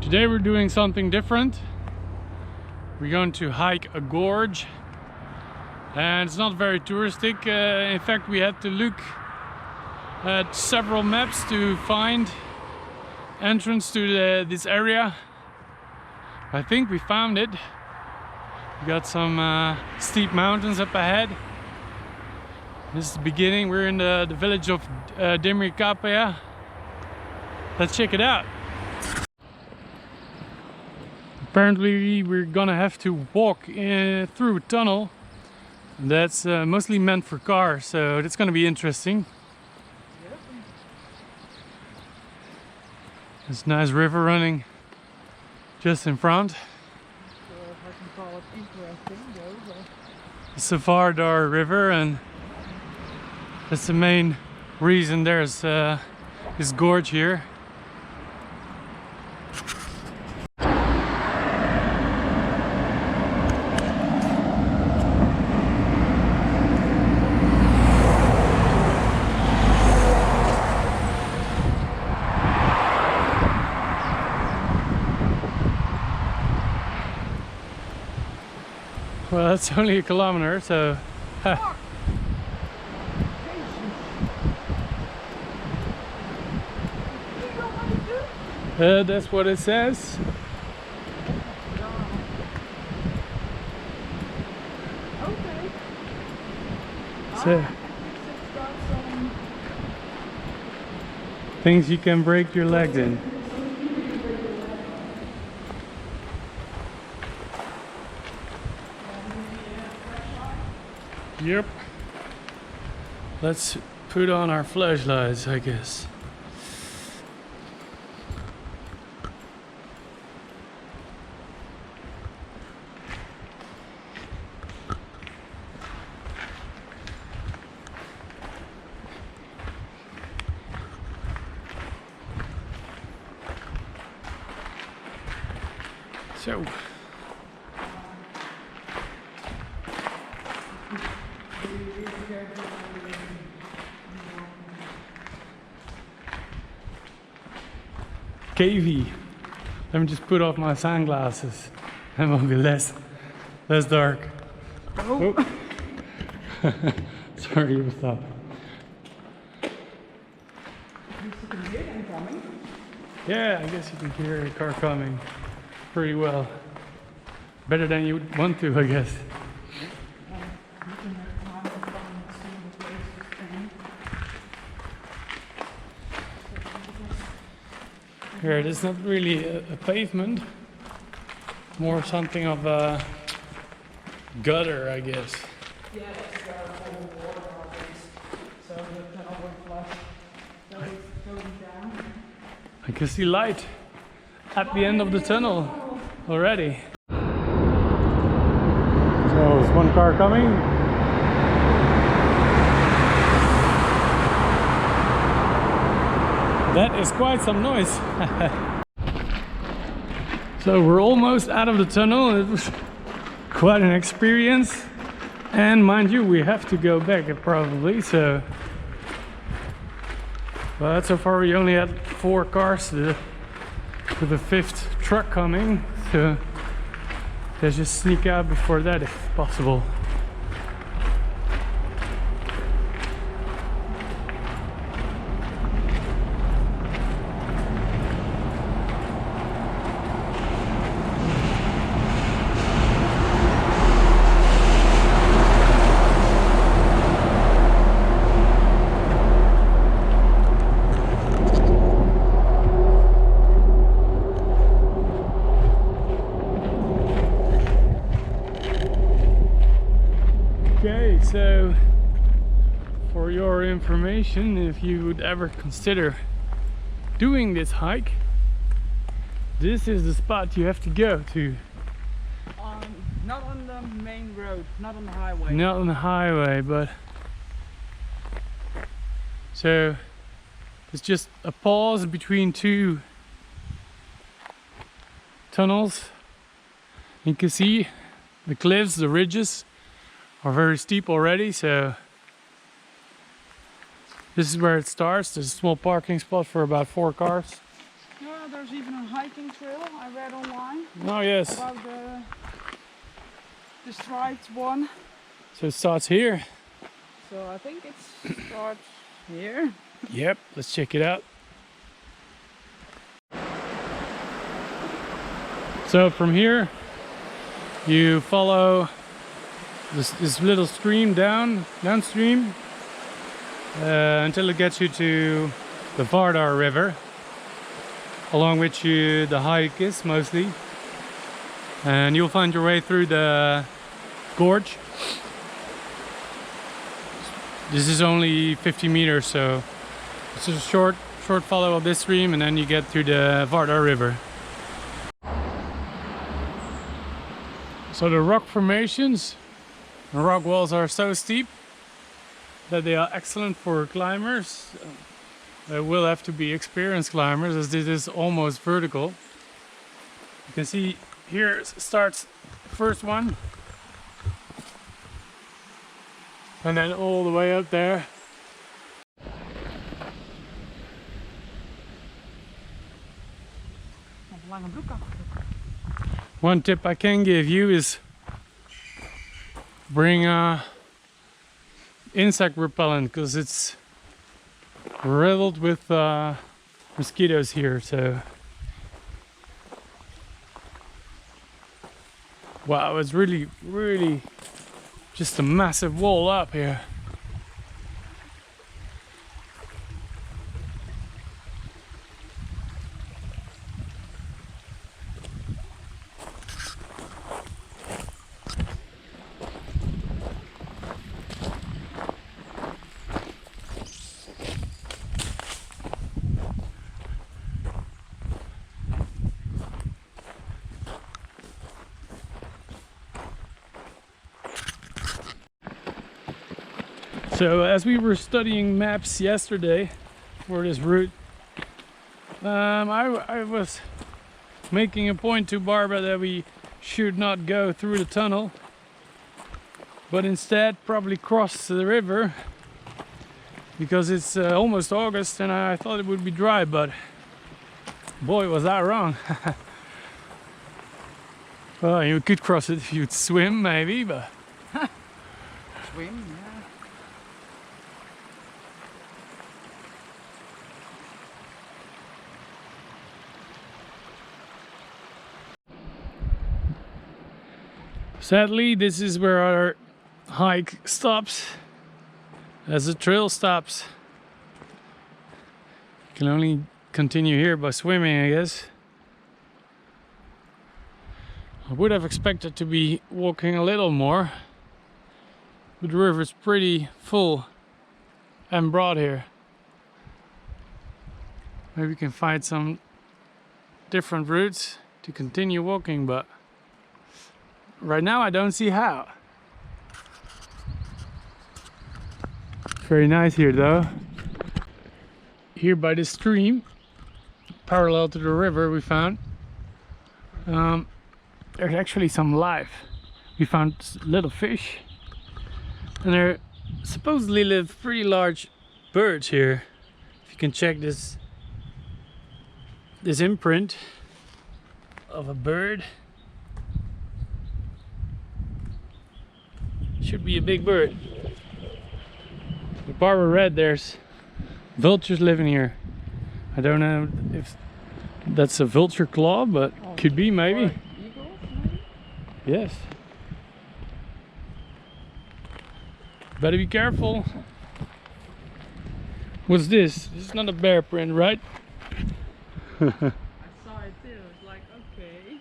Today we're doing something different. We're going to hike a gorge, and it's not very touristic. In fact, we had to look at several maps to find entrance to this area. I think we found it. We got some steep mountains up ahead. This is the beginning. We're in the village of Demir Kapija. Let's check it out. Apparently we're gonna have to walk through a tunnel that's mostly meant for cars, so that's gonna be interesting. Yep. There's a nice river running just in front. I can call it interesting, though. The Savardar River, and that's the main reason there's this gorge here. Well, that's only a kilometer, so that's what it says. Okay. So, things you can break your legs in. Yep. Let's put on our flashlights, I guess. So, cavey. Let me just put off my sunglasses. It will be less dark. Oh. Sorry, you stop. Yeah, I guess you can hear a car coming pretty well. Better than you would want to, I guess. Here, it is not really a pavement, more something of a gutter, I guess. Yeah, it's got a whole water bodies, so the tunnel won't flush. Going down. I can see light at the end of the tunnel already. So, there's one car coming. That is quite some noise. So we're almost out of the tunnel. It was quite an experience. And mind you, we have to go back probably, so. But so far we only had 4 cars with a 5th truck coming. So let's just sneak out before that if possible. Okay, so for your information, if you would ever consider doing this hike, this is the spot you have to go to. Not on the main road, not on the highway. Not on the highway, but so it's just a pause between 2 tunnels. You can see the cliffs, the ridges are very steep already, so this is where it starts. There's a small parking spot for about 4 cars. Yeah, Yeah, there's even a hiking trail I read online Oh yes. about the striped one. So it starts here. So I think it starts here. Yep, let's check it out. So from here you follow this little stream downstream until it gets you to the Vardar River, along which the hike is mostly, and you'll find your way through the gorge. This is only 50 meters, so it's just a short follow of this stream, and then you get to the Vardar River. So the rock formations and rock walls are so steep that they are excellent for climbers. They will have to be experienced climbers, as this is almost vertical. You can see here starts the first one, and then all the way up there. One tip I can give you is bring insect repellent, because it's riddled with mosquitoes here. So wow, it's really just a massive wall up here. So as we were studying maps yesterday for this route, I was making a point to Barbara that we should not go through the tunnel, but instead probably cross the river, because it's almost August and I thought it would be dry, but boy was I wrong. Well, you could cross it if you'd swim maybe, but Swim, yeah. sadly this is where our hike stops, as the trail stops. You can only continue here by swimming, I guess. I would have expected to be walking a little more, but the river is pretty full and broad here. Maybe we can find some different routes to continue walking, but right now I don't see how. Very nice here though. Here by the stream, parallel to the river, we found there's actually some life. We found little fish, and there supposedly live pretty large birds here. If you can check this imprint of a bird, should be a big bird. But Barbara read there's vultures living here. I don't know if that's a vulture claw, but could be maybe. Or eagles, maybe? Yes. Better be careful. What's this? This is not a bear print, right? I saw it too. It's like, okay.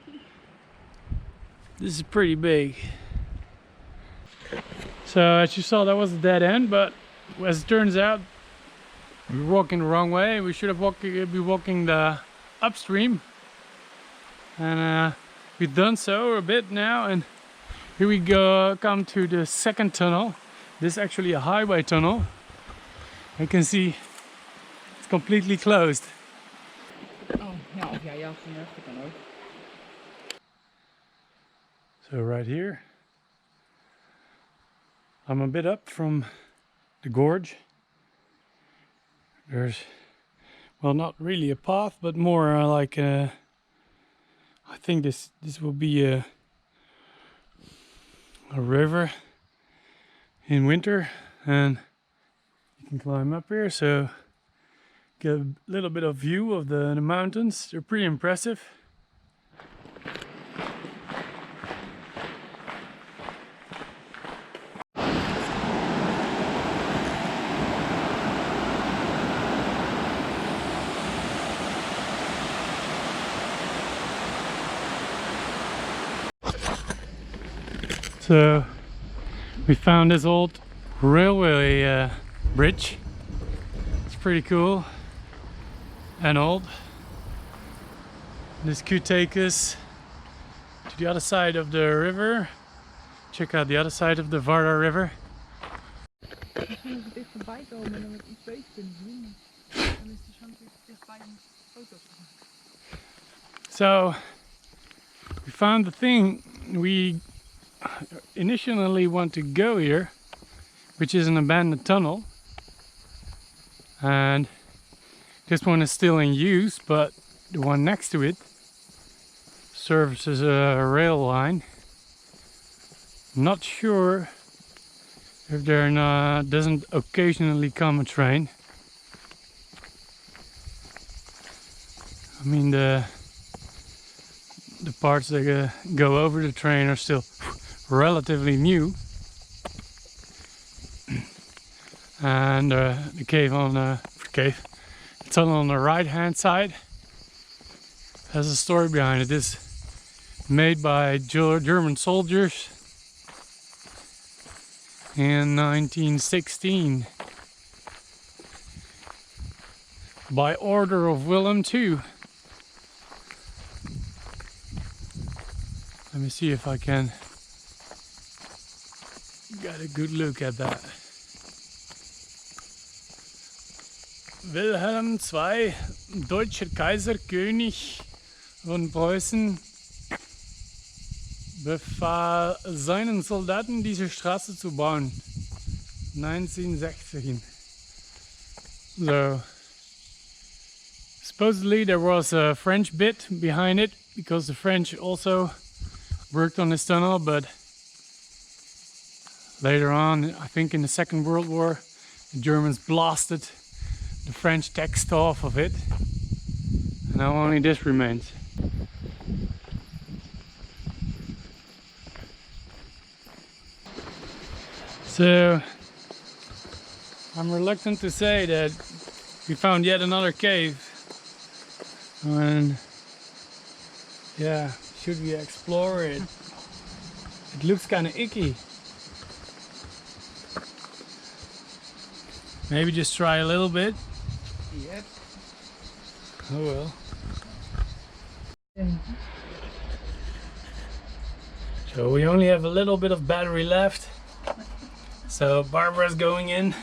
This is pretty big. So as you saw, that was a dead end, but as it turns out, we were walking the wrong way. We should have be walking the upstream, and we've done so a bit now, and here we come to the second tunnel. This is actually a highway tunnel. You can see it's completely closed. Oh, ja, of jij jaagt hem even kan ook. So right here, I'm a bit up from the gorge. There's well, not really a path, but more like a, I think this will be a river in winter, and you can climb up here, so get a little bit of view of the mountains. They're pretty impressive. So we found this old railway bridge. It's pretty cool and old. This could take us to the other side of the river. Check out the other side of the Vardar River. So we found the thing we initially want to go here, which is an abandoned tunnel, and this one is still in use, but the one next to it serves as a rail line. Not sure if there doesn't occasionally come a train. I mean, the parts that go over the train are still relatively new, and the tunnel on the right hand side has a story behind it. This is made by German soldiers in 1916 by order of Willem II. Let me see if I can get a good look at that. Wilhelm II, deutscher Kaiser, König von Preußen, befahl seinen Soldaten, diese Straße zu bauen. 1916. So, supposedly there was a French bit behind it, because the French also worked on this tunnel, but later on, I think in the Second World War, the Germans blasted the French text off of it, and now only this remains. So I'm reluctant to say that we found yet another cave, and yeah, should we explore it? It looks kind of icky. Maybe just try a little bit. Yep. Oh well. So we only have a little bit of battery left. So Barbara's going in.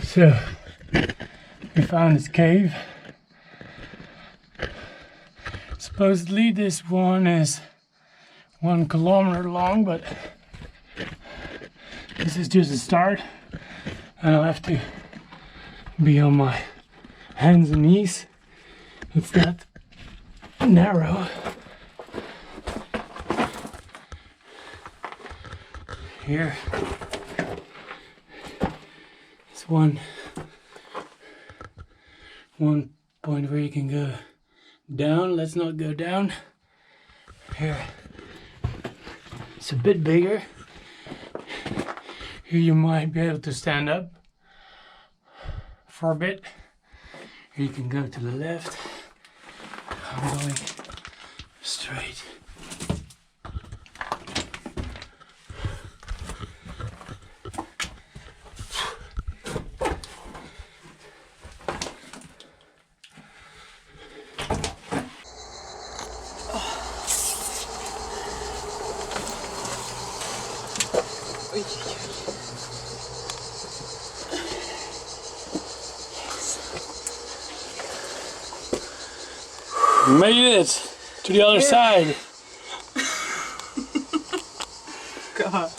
So we found this cave. Supposedly this one is 1 kilometer long, but this is just a start, and I'll have to be on my hands and knees. It's that narrow. Here it's one point where you can go down. Let's not go down. Here it's a bit bigger. Here you might be able to stand up for a bit. Here you can go to the left. I'm going straight. Made it to the other side. God.